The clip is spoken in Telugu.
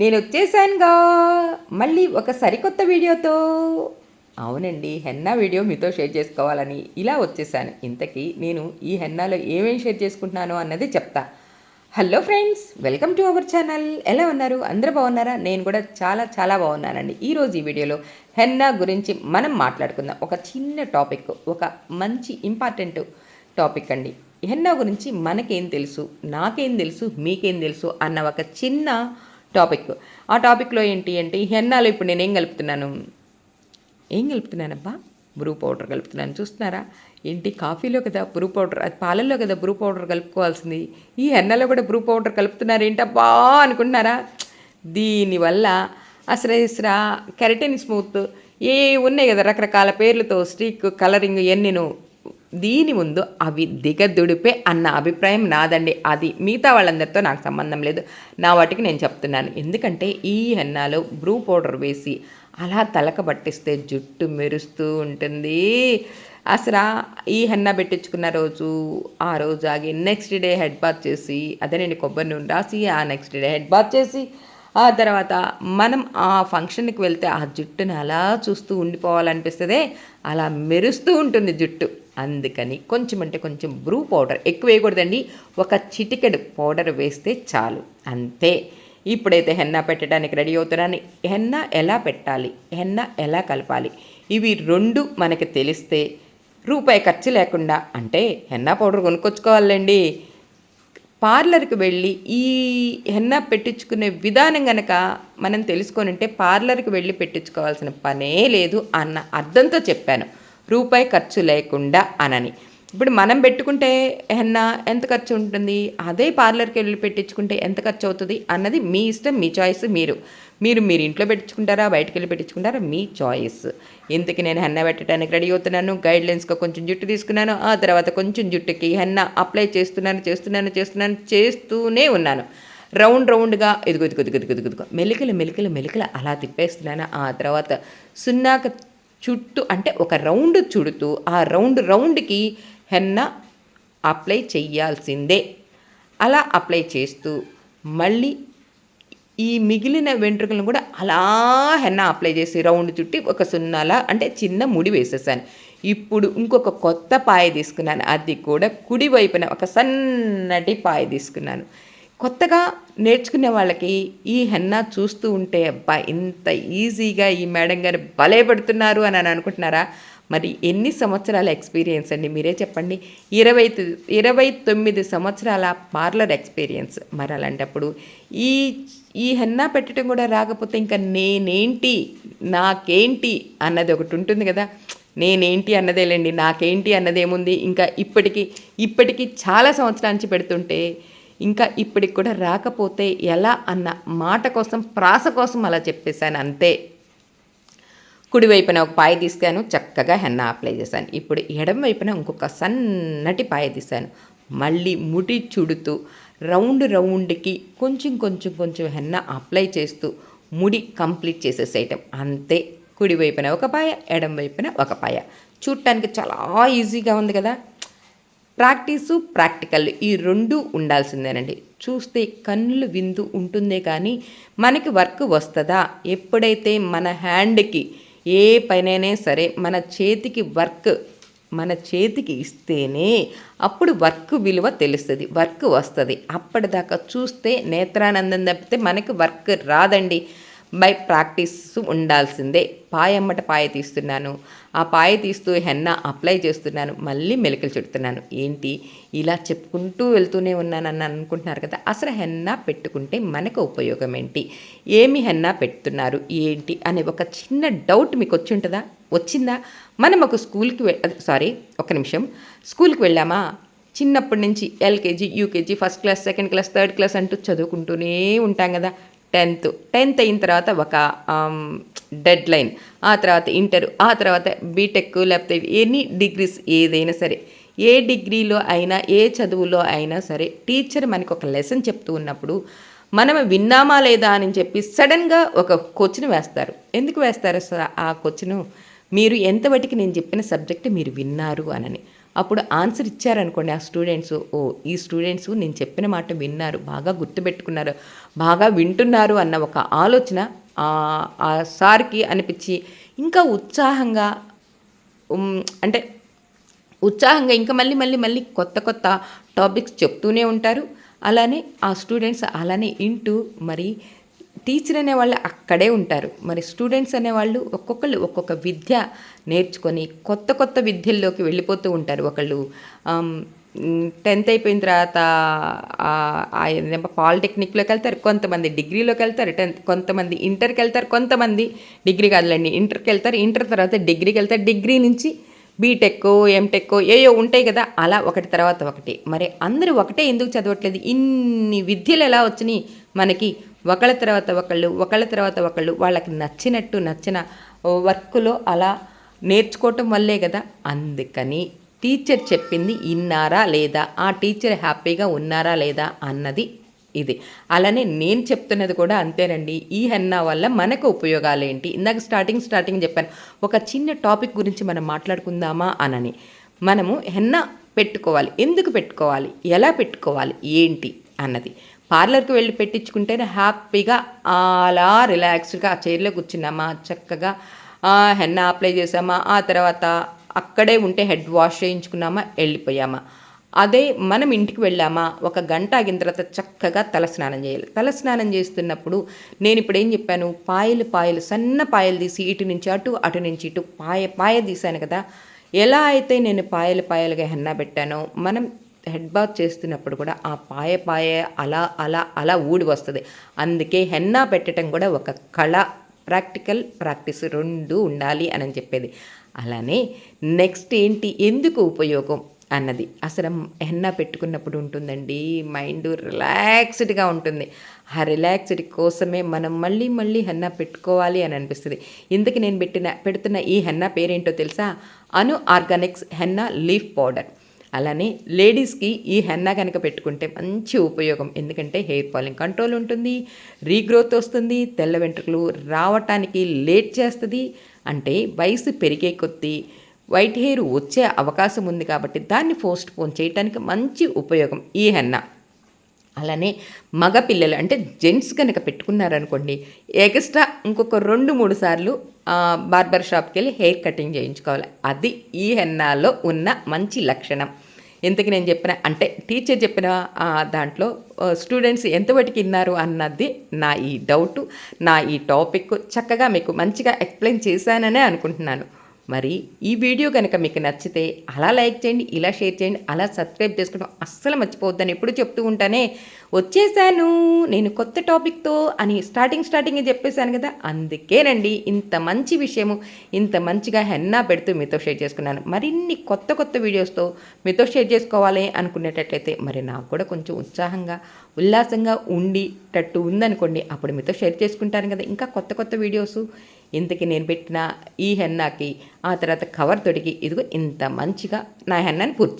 నేను వచ్చేసానుగా మళ్ళీ ఒక సరికొత్త వీడియోతో. అవునండి, హెన్నా వీడియో మీతో షేర్ చేసుకోవాలని ఇలా వచ్చేసాను. ఇంతకీ నేను ఈ హెన్నాలో ఏమేమి షేర్ చేసుకుంటున్నానో అన్నది చెప్తా. Hello friends, welcome to our channel. ఎలా ఉన్నారు? అందరూ బాగున్నారా? నేను కూడా చాలా చాలా బాగున్నానండి. ఈరోజు ఈ వీడియోలో హెన్నా గురించి మనం మాట్లాడుకుందాం. ఒక చిన్న టాపిక్, ఒక మంచి ఇంపార్టెంట్ టాపిక్ అండి. హెన్నా గురించి మనకేం తెలుసు, నాకేం తెలుసు, మీకేం తెలుసు అన్న ఒక చిన్న టాపిక్. ఆ టాపిక్లో ఏంటి అంటే, హెన్నాలో ఇప్పుడు నేను ఏం కలుపుతున్నానబ్బా? బ్రూ పౌడర్ కలుపుతున్నాను. చూస్తున్నారా ఏంటి? కాఫీలో కదా బ్రూ పౌడర్, అది పాలల్లో కదా బ్రూ పౌడర్ కలుపుకోవాల్సింది. ఈ హెన్నాలో కూడా బ్రూ పౌడర్ కలుపుతున్నారు ఏంటబ్బా అనుకుంటున్నారా? దీనివల్ల అసలు కెరటిన్ స్మూత్ ఏ ఉన్నాయి కదా రకరకాల పేర్లతో, స్ట్రీక్ కలరింగ్ ఎన్నెను, దీని ముందు అవి దిగదుడిపే అన్న అభిప్రాయం నాదండి. అది మిగతా వాళ్ళందరితో నాకు సంబంధం లేదు. నా వాటికి నేను చెప్తున్నాను. ఎందుకంటే ఈ హెన్నాలో బ్రూ పౌడర్ వేసి అలా తలక పట్టిస్తే జుట్టు మెరుస్తూ ఉంటుంది. అసలు ఈ హెన్నా పెట్టించుకున్న రోజు, ఆ రోజు ఆగి నెక్స్ట్ డే హెడ్ బాత్ చేసి, అదేనండి కొబ్బరి నూనె రాసి, ఆ నెక్స్ట్ డే హెడ్ బాత్ చేసి, ఆ తర్వాత మనం ఆ ఫంక్షన్కి వెళ్తే ఆ జుట్టుని అలా చూస్తూ ఉండిపోవాలనిపిస్తుంది. అలా మెరుస్తూ ఉంటుంది జుట్టు. అందుకని కొంచెం అంటే కొంచెం బ్రూ పౌడర్ ఎక్కువ వేయకూడదండి. ఒక చిటికెడు పౌడర్ వేస్తే చాలు, అంతే. ఇప్పుడైతే హెన్నా పెట్టడానికి రెడీ అవుతున్నాను. హెన్నా ఎలా పెట్టాలి, హెన్నా ఎలా కలపాలి, ఇవి రెండు మనకి తెలిస్తే రూపాయి ఖర్చు లేకుండా, అంటే హెన్నా పౌడర్ కొనుక్కొచ్చుకోవాలండి. పార్లర్కి వెళ్ళి ఈ హెన్నా పెట్టించుకునే విధానం కనుక మనం తెలుసుకొని ఉంటే పార్లర్కి వెళ్ళి పెట్టించుకోవాల్సిన పనే లేదు అన్న అర్థంతో చెప్పాను. రూపాయి ఖర్చు లేకుండా అనని. ఇప్పుడు మనం పెట్టుకుంటే హెన్నా ఎంత ఖర్చు ఉంటుంది, అదే పార్లర్కి వెళ్ళి పెట్టించుకుంటే ఎంత ఖర్చు అవుతుంది అన్నది మీ ఇష్టం, మీ చాయిస్. మీరు ఇంట్లో పెట్టించుకుంటారా, బయటకు వెళ్ళి పెట్టించుకుంటారా, మీ చాయిస్. ఇంతకీ నేను హెన్నా పెట్టడానికి రెడీ అవుతున్నాను. గైడ్లైన్స్గా కొంచెం జుట్టు తీసుకున్నాను. ఆ తర్వాత కొంచెం జుట్టుకి హెన్నా అప్లై చేస్తూనే ఉన్నాను. రౌండ్గా ఇదిగో మెలికలు అలా తిప్పేస్తున్నాను. ఆ తర్వాత సున్నాక చుట్టూ, అంటే ఒక రౌండ్ చుడుతూ ఆ రౌండ్కి హెన్నా అప్లై చెయ్యాల్సిందే. అలా అప్లై చేస్తూ మళ్ళీ ఈ మిగిలిన వెంట్రుకలను కూడా అలా హెన్నా అప్లై చేసి రౌండ్ చుట్టి ఒక సున్నాలా, అంటే చిన్న ముడి వేసేసాను. ఇప్పుడు ఇంకొక కొత్త పాయ తీసుకున్నాను. అది కూడా కుడి వైపున ఒక సన్నటి పాయ తీసుకున్నాను. కొత్తగా నేర్చుకునే వాళ్ళకి ఈ హెన్నా చూస్తూ ఉంటే అబ్బా ఇంత ఈజీగా ఈ మేడం గారు భలే పడుతున్నారు అని అనుకుంటున్నారా? మరి ఎన్ని సంవత్సరాల ఎక్స్పీరియన్స్ అండి, మీరే చెప్పండి. 29 సంవత్సరాల పార్లర్ ఎక్స్పీరియన్స్. మరి అలాంటప్పుడు ఈ ఈ హెన్నా పెట్టడం కూడా రాకపోతే ఇంకా నేనేంటి, నాకేంటి అన్నది ఒకటి ఉంటుంది కదా. నేనేంటి అన్నదేలేండి, నాకేంటి అన్నదేముంది. ఇంకా ఇప్పటికీ చాలా సంవత్సరాల నుంచి పెడుతుంటే ఇంకా ఇప్పటికి కూడా రాకపోతే ఎలా అన్న మాట కోసం, ప్రాస కోసం అలా చెప్పేశాను, అంతే. కుడివైపున ఒక పాయ తీసాను, చక్కగా హెన్నా అప్లై చేశాను. ఇప్పుడు ఎడమ వైపున ఇంకొక సన్నటి పాయ తీశాను. మళ్ళీ ముడి చుడుతూ రౌండ్కి కొంచెం హెన్నా అప్లై చేస్తూ ముడి కంప్లీట్ చేసేసేయటం, అంతే. కుడివైపున ఒక పాయ, ఎడమ వైపున ఒక పాయ. చూడటానికి చాలా ఈజీగా ఉంది కదా. ప్రాక్టికల్ ఈ రెండు ఉండాల్సిందేనండి. చూస్తే కన్నులు విందు ఉంటుందే కానీ మనకి వర్క్ వస్తుందా? ఎప్పుడైతే మన హ్యాండ్కి ఏ పనైనా సరే మన చేతికి ఇస్తేనే అప్పుడు వర్క్ విలువ తెలుస్తుంది, వర్క్ వస్తుంది. అప్పటిదాకా చూస్తే నేత్రానందం తప్పితే మనకి వర్క్ రాదండి. బై ప్రాక్టీస్ ఉండాల్సిందే. పాయ తీస్తున్నాను. ఆ పాయ తీస్తూ హెన్నా అప్లై చేస్తున్నాను. మళ్ళీ మెలికలు చుడుతున్నాను. ఏంటి ఇలా చెప్పుకుంటూ వెళ్తూనే ఉన్నానని అనుకుంటున్నారు కదా. అసలు హెన్నా పెట్టుకుంటే మనకు ఉపయోగం ఏంటి, ఏమి హెన్నా పెడుతున్నారు ఏంటి అనే ఒక చిన్న డౌట్ మీకు వచ్చిందా? మనం ఒక స్కూల్కి వెళ్ళామా, చిన్నప్పటి నుంచి LKG, UKG, first class, second class, third class అంటూ చదువుకుంటూనే ఉంటాం కదా. టెన్త్ అయిన తర్వాత ఒక డెడ్ లైన్, ఆ తర్వాత ఇంటర్, ఆ తర్వాత బీటెక్, లేకపోతే ఎనీ డిగ్రీస్ ఏదైనా సరే, ఏ డిగ్రీలో అయినా ఏ చదువులో అయినా సరే టీచర్ మనకు ఒక లెసన్ చెప్తూ ఉన్నప్పుడు మనం విన్నామా లేదా అని చెప్పి సడన్గా ఒక క్వశ్చన్ వేస్తారు. ఎందుకు వేస్తారు ఆ క్వశ్చన్? మీరు ఎంతవరకు నేను చెప్పిన సబ్జెక్ట్ మీరు విన్నారు అనని. అప్పుడు ఆన్సర్ ఇచ్చారనుకోండి ఆ స్టూడెంట్స్, ఓ ఈ స్టూడెంట్స్ నేను చెప్పిన మాట విన్నారు, బాగా గుర్తుపెట్టుకున్నారు, బాగా వింటున్నారు అన్న ఒక ఆలోచన ఆ సార్కి అనిపించి ఇంకా ఉత్సాహంగా అంటే ఉత్సాహంగా ఇంకా మళ్ళీ మళ్ళీ మళ్ళీ కొత్త కొత్త టాపిక్స్ చెప్తూనే ఉంటారు. అలానే ఆ స్టూడెంట్స్ అలానే ఇంటూ మరి టీచర్ అనేవాళ్ళు అక్కడే ఉంటారు. మరి స్టూడెంట్స్ అనేవాళ్ళు ఒక్కొక్కళ్ళు ఒక్కొక్క విద్య నేర్చుకొని కొత్త కొత్త విద్యల్లోకి వెళ్ళిపోతూ ఉంటారు. ఒకళ్ళు 10th అయిపోయిన తర్వాత పాలిటెక్నిక్‌లోకి వెళ్తారు. కొంతమంది డిగ్రీలోకి వెళ్తారు. కొంతమంది ఇంటర్‌కి వెళ్తారు. కొంతమంది డిగ్రీ కాదులెండి ఇంటర్‌కి వెళ్తారు. ఇంటర్ తర్వాత డిగ్రీకి వెళ్తారు. డిగ్రీ నుంచి బీటెక్కో, ఎంటెక్కో ఏయో ఉంటాయి కదా! అలా ఒకటి తర్వాత ఒకటి. మరి అందరూ ఒకటే ఎందుకు చదవట్లేదు? ఇన్ని విద్యలు ఎలా వచ్చినియి మనకి? ఒకళ్ళ తర్వాత ఒకళ్ళు, ఒకళ్ళ తర్వాత ఒకళ్ళు వాళ్ళకి నచ్చినట్టు నచ్చిన వర్క్‌లో అలా నేర్చుకోవటం వల్లే గదా! అందుకని టీచర్ చెప్పింది ఇన్నారా లేదా? ఆ టీచర్ హ్యాపీగా ఉన్నారా లేదా? అన్నది ఇది. అలానే నేను చెప్తున్నది కూడా అంతేనండి. ఈ హెన్నా వల్ల మనకు ఉపయోగాలేంటి? ఇందాక స్టార్టింగ్ చెప్పాను. ఒక చిన్న టాపిక్ గురించి మనం మాట్లాడుకుందామా అనని. మనము హెన్నా పెట్టుకోవాలి. ఎందుకు పెట్టుకోవాలి? ఎలా పెట్టుకోవాలి? ఏంటి? అన్నది. పార్లర్‌కి వెళ్లి పెట్టించుకుంటేనే హ్యాపీగా అలా రిలాక్స్డ్‌గా ఆ చైర్‌లో కూర్చున్నామా, చక్కగా హెన్నా అప్లై చేసామా, ఆ తర్వాత అక్కడే ఉంటే హెడ్ వాష్ చేయించుకున్నామా, వెళ్ళిపోయామా. అదే మనం ఇంటికి వెళ్ళామా, ఒక గంట ఆగిన తర్వాత చక్కగా తలస్నానం చేయాలి. తలస్నానం చేస్తున్నప్పుడు నేనిప్పుడు ఏం చెప్పాను, పాయలు సన్న పాయలు తీసి ఇటు నుంచి అటు, అటు నుంచి ఇటు పాయ తీశాను కదా! ఎలా అయితే నేను పాయలుగా హెన్నా పెట్టానో, మనం హెడ్ బాత్ చేస్తున్నప్పుడు కూడా ఆ పాయ అలా ఊడి వస్తది. అందుకే హెన్నా పెట్టటం కూడా ఒక కళ. ప్రాక్టీస్ 2 ఉండాలి అని చెప్పేది. అలానే నెక్స్ట్ ఏంటి, ఎందుకు ఉపయోగం అన్నది. అసలు హెన్నా పెట్టుకున్నప్పుడు ఉంటుందండి మైండు రిలాక్స్డ్‌గా ఉంటుంది. ఆ రిలాక్స్డ్ కోసమే మనం మళ్ళీ మళ్ళీ హెన్నా పెట్టుకోవాలి అని అనిపిస్తది. ఇంతకి నేను పెడుతున్న ఈ హెన్నా పేరేంటో తెలుసా? అను ఆర్గానిక్స్ హెన్నా లీఫ్ పౌడర్. అలానే లేడీస్‌కి ఈ హెన్నా గనక పెట్టుకుంటే మంచి ఉపయోగం. ఎందుకంటే హెయిర్ ఫాలింగ్ కంట్రోల్ ఉంటుంది, రీగ్రోత్ వస్తుంది, తెల్ల వెంట్రుకలు రావటానికి లేట్ చేస్తది. అంటే వయసు పెరిగే కొద్దీ వైట్ హెయిర్ వచ్చే అవకాశం ఉంది కాబట్టి దాన్ని పోస్ట్‌పోన్ చేయటానికి మంచి ఉపయోగం ఈ హెన్నా. అలానే మగ పిల్లలు అంటే జెంట్స్ గనక పెట్టుకున్నారనుకోండి, ఎక్స్‌ట్రా ఇంకొక 2, 3 సార్లు బార్బర్ షాప్‌కెళ్ళి హెయిర్ కటింగ్ చేయించుకోవాలి. అది ఈ హెన్నాలో ఉన్న మంచి లక్షణం. ఇంతకి నేను చెప్పిన అంటే టీచర్ చెప్పిన దాంట్లో స్టూడెంట్స్ ఎంతవరకు ఇన్నారు అన్నది నా ఈ డౌటు, నా ఈ టాపిక్ చక్కగా మీకు మంచిగా ఎక్స్‌ప్లెయిన్ చేశాననే అనుకుంటున్నాను. మరి ఈ వీడియో కనుక మీకు నచ్చితే అలా లైక్ చేయండి, ఇలా షేర్ చేయండి, అలా సబ్స్క్రైబ్ చేసుకోవడం అస్సలు మర్చిపోవద్దని ఎప్పుడు చెప్తూ ఉంటానే. వచ్చేసాను నేను కొత్త టాపిక్‌తో అని స్టార్టింగే చెప్పేశాను కదా! అందుకేనండి ఇంత మంచి విషయము, ఇంత మంచిగా హెన్నా పెడుతూ మీతో షేర్ చేసుకున్నాను. మరిన్ని కొత్త కొత్త వీడియోస్‌తో మీతో షేర్ చేసుకోవాలి అనుకునేటట్లయితే మరి నాకు కూడా కొంచెం ఉత్సాహంగా, ఉల్లాసంగా ఉండేటట్టు ఉందనుకోండి, అప్పుడు మీతో షేర్ చేసుకుంటాను కదా ఇంకా కొత్త కొత్త వీడియోసు. ఇంతకి నేను పెట్టిన ఈ హెన్నాకి ఆ తర్వాత కవర్ తొడిగి ఇదిగో ఇంత మంచిగా నా హెన్నాని పూర్తి